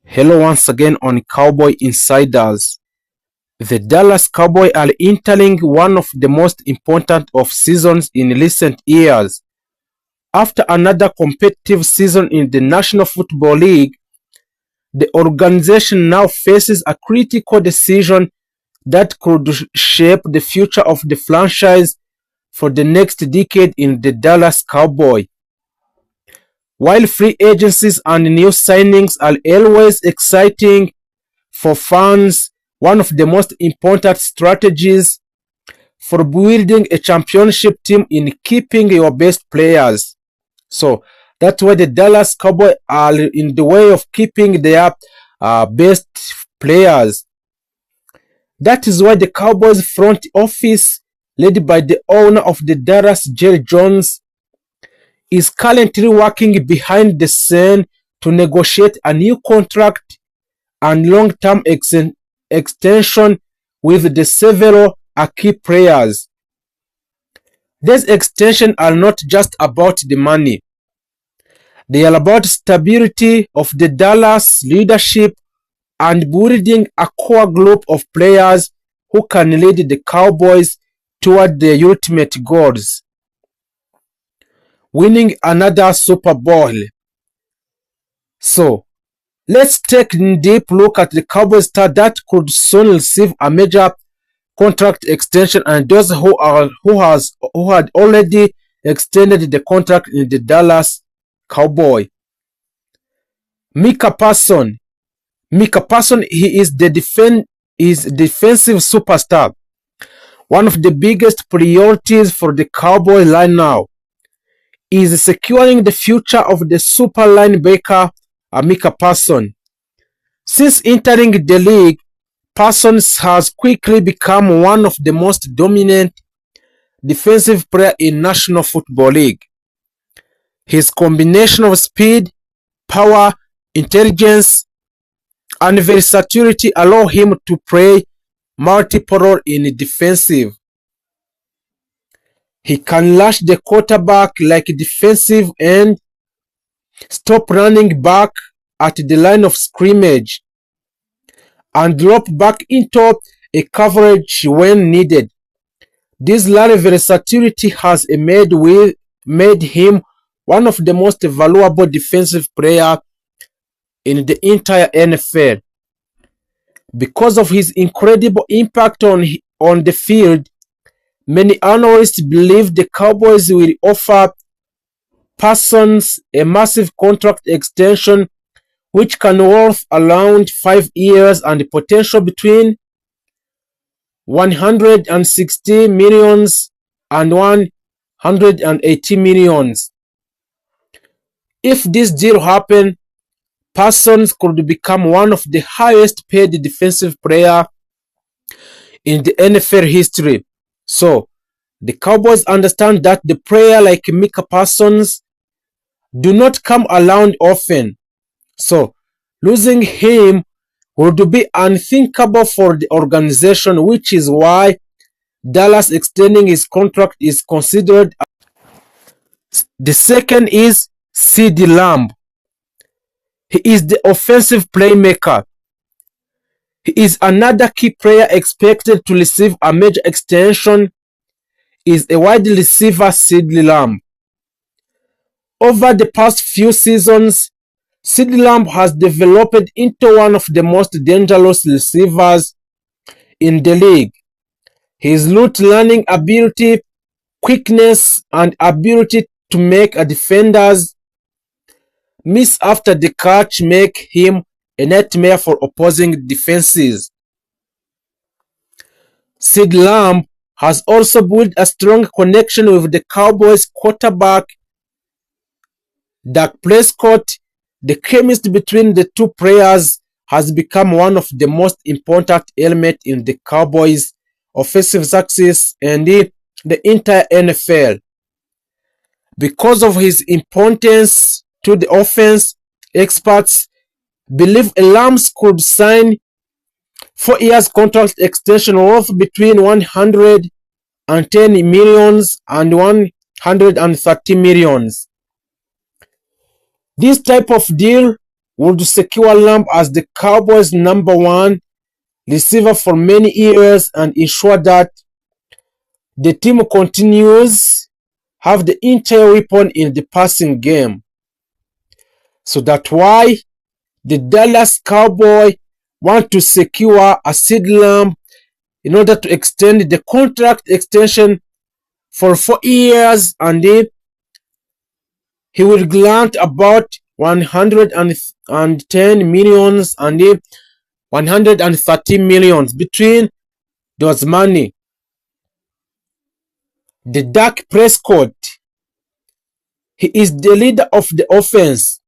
Hello once again on Cowboy Insiders. The Dallas Cowboys are entering one of the most important of seasons in recent years. After another competitive season in the National Football League, the organization now faces a critical decision that could shape the future of the franchise for the next decade in the Dallas Cowboys. While free agencies and new signings are always exciting for fans, one of the most important strategies for building a championship team in keeping your best players. So that's why the Dallas Cowboys are in the way of keeping their best players. That is why the Cowboys front office, led by the owner of the Dallas, Jerry Jones, is currently working behind the scene to negotiate a new contract and long-term extension with the several key players. These extensions are not just about the money. They are about stability of the Dallas leadership and building a core group of players who can lead the Cowboys toward their ultimate goals: winning another Super Bowl. So, let's take a deep look at the Cowboys star that could soon receive a major contract extension and those who had already extended the contract in the Dallas Cowboys. Micah Parsons. Micah Parsons, he is the defensive superstar. One of the biggest priorities for the Cowboys right now is securing the future of the super linebacker Micah Parsons. Since entering the league, Parsons has quickly become one of the most dominant defensive players in National Football League. His combination of speed, power, intelligence, and versatility allow him to play multiple roles in defensive. He can rush the quarterback like defensive end, stop running back at the line of scrimmage, and drop back into a coverage when needed. This latter versatility has made him one of the most valuable defensive players in the entire NFL. Because of his incredible impact on the field, many analysts believe the Cowboys will offer Parsons a massive contract extension which can worth around 5 years and potential between $160 million and $180 million. If this deal happens, Parsons could become one of the highest paid defensive players in the NFL history. So, the Cowboys understand that the player like Micah Parsons do not come around often. So, losing him would be unthinkable for the organization, which is why Dallas extending his contract is considered. The second is CeeDee Lamb. He is the offensive playmaker. He is another key player expected to receive a major extension. Is a wide receiver, CeeDee Lamb. Over the past few seasons, CeeDee Lamb has developed into one of the most dangerous receivers in the league. His route running ability, quickness, and ability to make a defender's miss after the catch make him a nightmare for opposing defenses. CeeDee Lamb has also built a strong connection with the Cowboys quarterback Dak Prescott. The chemistry between the two players has become one of the most important elements in the Cowboys' offensive success and the entire NFL. Because of his importance to the offense, experts believe Lamb could sign 4 years contract extension worth between $110 million and $130 million. This type of deal would secure Lamb as the Cowboys' #1 receiver for many years and ensure that the team continues have the entire weapon in the passing game. So that's why the Dallas Cowboys want to secure a CeeDee Lamb in order to extend the contract extension for 4 years, and then he will grant about 110 millions and 130 millions between those money. The Dak Prescott, he is the leader of the offense.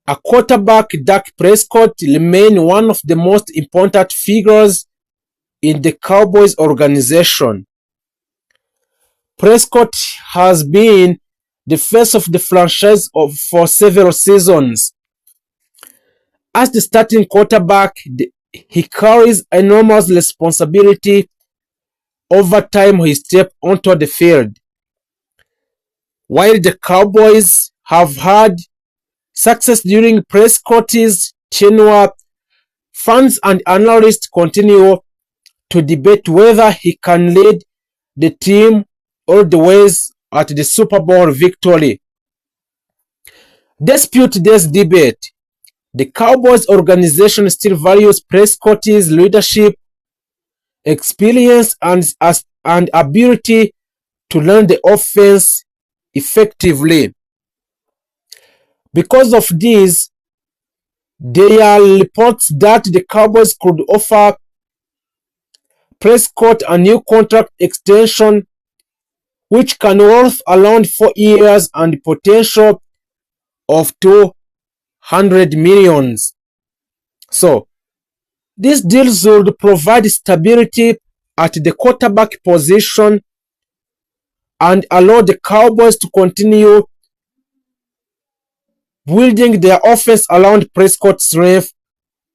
A quarterback, Dak Prescott, remains one of the most important figures in the Cowboys organization. Prescott has been the face of the franchise for several seasons. As the starting quarterback, he carries enormous responsibility over time he steps onto the field. While the Cowboys have had success during Prescott's tenure, fans and analysts continue to debate whether he can lead the team all the way at the Super Bowl victory. Despite this debate, the Cowboys organization still values Prescott's leadership, experience, and ability to learn the offense effectively. Because of this, there are reports that the Cowboys could offer Prescott a new contract extension which can worth around 4 years and the potential of 200 millions. So, these deals would provide stability at the quarterback position and allow the Cowboys to continue building their offense around Prescott's strength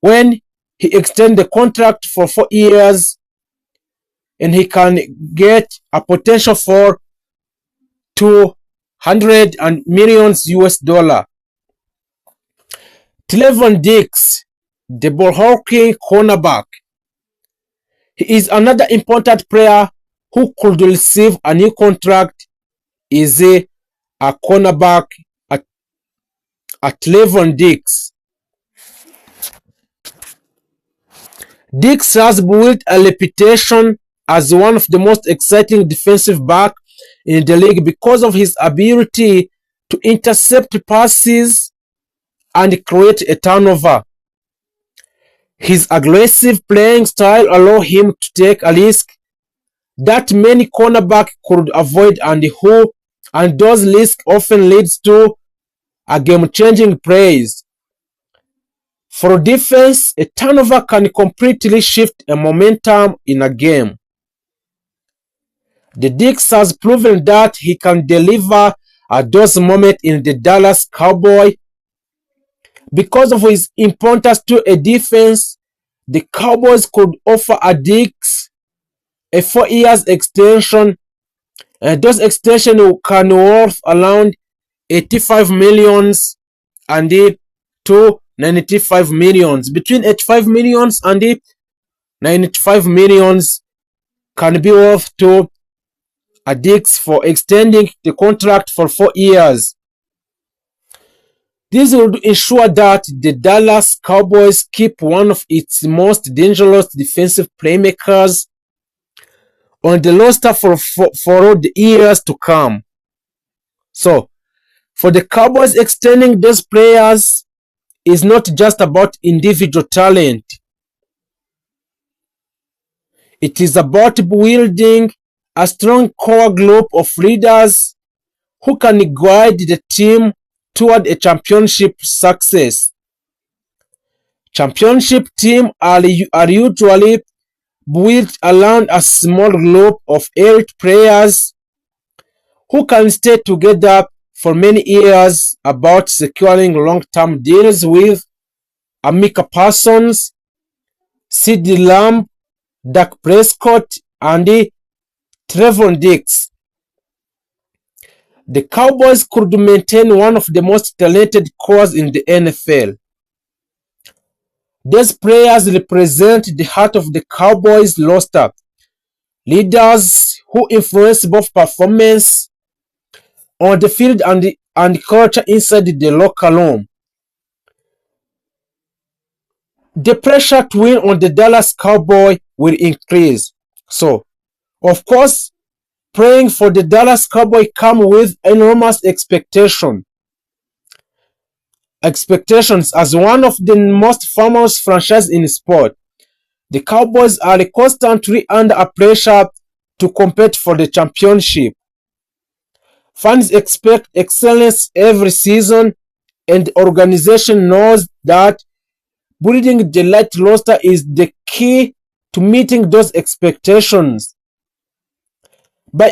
when he extends the contract for 4 years and he can get a potential for 200 millions US dollar. Trevon Diggs, the ball-hawking cornerback, he is another important player who could receive a new contract. Is a cornerback at Trevon Diggs. Diggs has built a reputation as one of the most exciting defensive backs in the league because of his ability to intercept passes and create a turnover. His aggressive playing style allows him to take a risk that many cornerbacks could avoid, and those risks often leads to a game-changing plays. For defense, a turnover can completely shift a momentum in a game. The Diggs has proven that he can deliver at those moments in the Dallas Cowboys. Because of his importance to a defense, the Cowboys could offer a Diggs a 4 years extension, and those extensions can worth around 85 millions and 295 millions. Between 85 millions and 95 millions can be worth to a Diggs for extending the contract for 4 years. This would ensure that the Dallas Cowboys keep one of its most dangerous defensive playmakers on the roster for the years to come. So, for the Cowboys, extending those players is not just about individual talent. It is about building a strong core group of leaders who can guide the team toward a championship success. Championship teams are usually built around a small group of elite players who can stay together for many years. About securing long-term deals with Micah Parsons, CeeDee Lamb, Dak Prescott, and Trevon Diggs. the Cowboys could maintain one of the most talented cores in the NFL. These players represent the heart of the Cowboys roster, leaders who influence both performance on the field and culture inside the locker room. The pressure to win on the Dallas Cowboys will increase. So, of course, playing for the Dallas Cowboys come with enormous expectations as one of the most famous franchises in sport. The Cowboys are constantly under pressure to compete for the championship. Fans expect excellence every season, and the organization knows that building the right roster is the key to meeting those expectations. By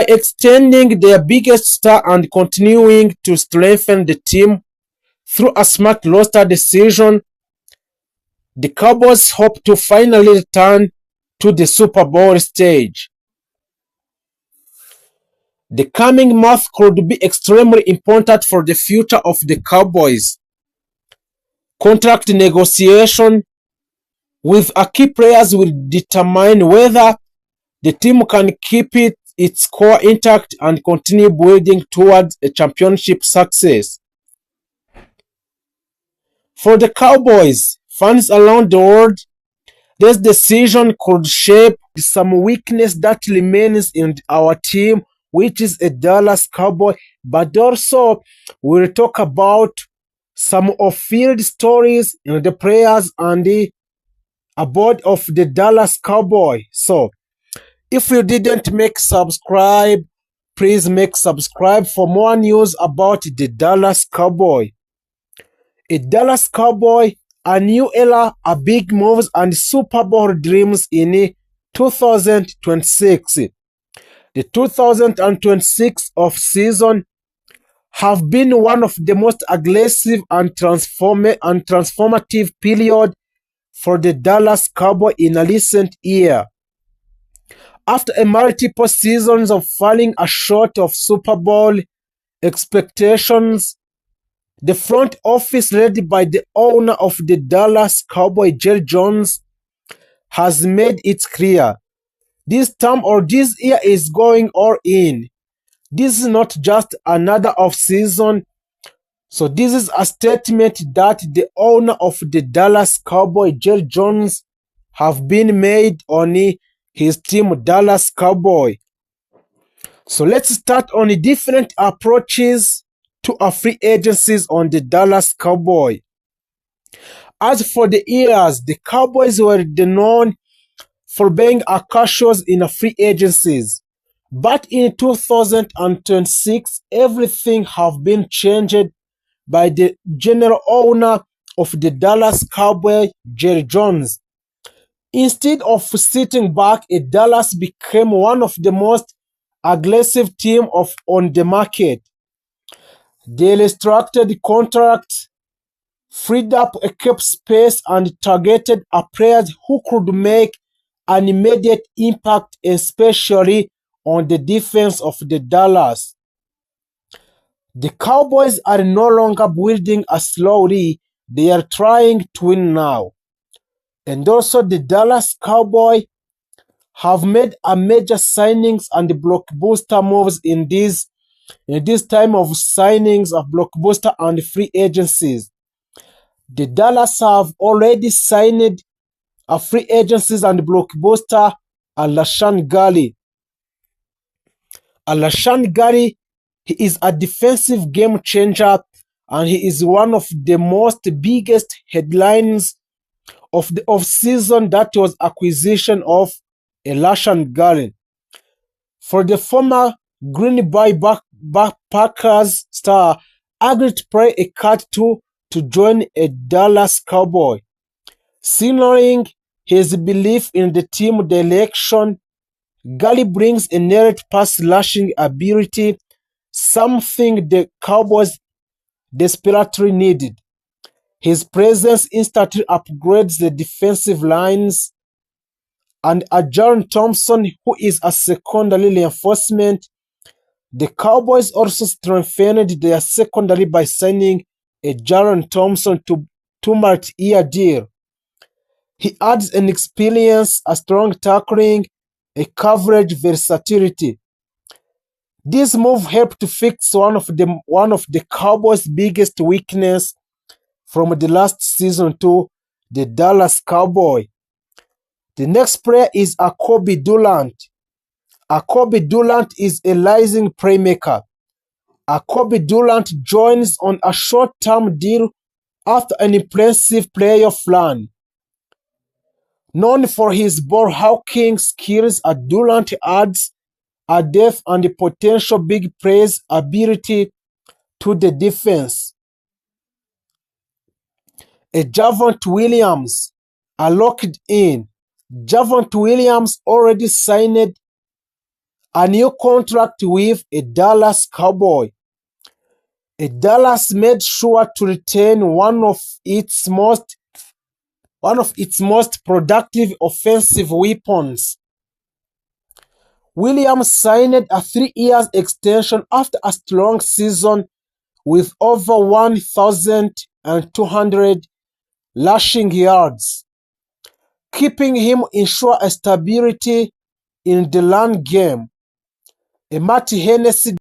extending their biggest star and continuing to strengthen the team through a smart roster decision, the Cowboys hope to finally return to the Super Bowl stage. The coming month could be extremely important for the future of the Cowboys. Contract negotiation with key players will determine whether the team can keep its core intact and continue building towards a championship success. For the Cowboys, fans around the world, this decision could shape some weakness that remains in our team, which is a Dallas Cowboy, but also we'll talk about some off-field stories in the players and the board of the Dallas Cowboy. So, if you didn't make subscribe, please make subscribe for more news about the Dallas Cowboy. A Dallas Cowboy, a new era, a big moves and Super Bowl dreams in 2026. The 2026 off-season have been one of the most aggressive and transformative period for the Dallas Cowboys in a recent year. After a multiple seasons of falling short of Super Bowl expectations, the front office led by the owner of the Dallas Cowboys, Jerry Jones, has made it clear this year is going all in. This is not just another off-season. So this is a statement that the owner of the Dallas Cowboys, Jerry Jones, have been made on his team Dallas Cowboys. So let's start on the different approaches to a free agencies on the Dallas Cowboys. As for the years, the Cowboys were known for being cautious in free agencies. But in 2026, everything have been changed by the general owner of the Dallas Cowboys, Jerry Jones. Instead of sitting back, Dallas became one of the most aggressive teams on the market. They restructured contracts, freed up cap space, and targeted players who could make an immediate impact, especially on the defense of the Dallas. The Cowboys are no longer building slowly, they are trying to win now. And also the Dallas Cowboys have made a major signings and blockbuster moves in this time of signings of blockbuster and free agencies. The Dallas have already signed a free agencies and blockbuster Rashan Gary. Rashan Gary, he is a defensive game changer and he is one of the most biggest headlines of the off-season. That was acquisition of Rashan Gary. For the former Green Bay Packers star, agreed to play a cut to join a Dallas Cowboy, signaling his belief in the team direction. Gally brings a inherent pass-rushing ability, something the Cowboys desperately needed. His presence instantly upgrades the defensive lines, and Jaron Thompson, who is a secondary reinforcement, The Cowboys also strengthened their secondary by signing a Jaron Thompson to multi-year deal. He adds an experience, a strong tackling, a coverage versatility. This move helped to fix one of the Cowboys' biggest weakness from the last season to the Dallas Cowboys. The next player is Aubrey Durant. Aubrey Durant is a rising playmaker. Aubrey Durant joins on a short-term deal after an impressive playoff run. Known for his ball-hawking skills, Durant adds a depth and a potential big plays ability to the defense. A Javonte Williams are locked in. Javonte Williams already signed a new contract with a Dallas Cowboy. Dallas made sure to retain one of its most productive offensive weapons. Williams signed a 3-year extension after a strong season with over 1,200 rushing yards, keeping him ensure a stability in the run game. Matty Hennessy